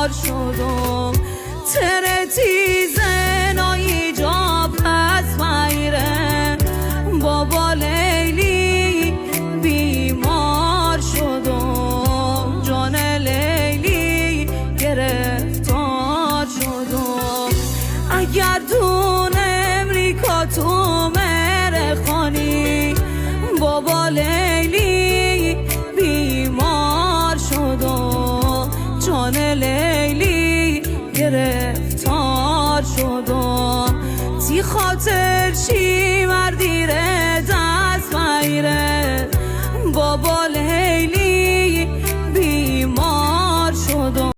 بیمار شدم ترتی زنایی جا پس میره بابا لیلی بیمار شدم جان لیلی گرفتار شدم اگر دون امریکا تو مهر خانی بابا لیلی بیمار شدم جان لیلی گرفتار شدم تی خاطر چی مردی ره دست میره بابا لیلی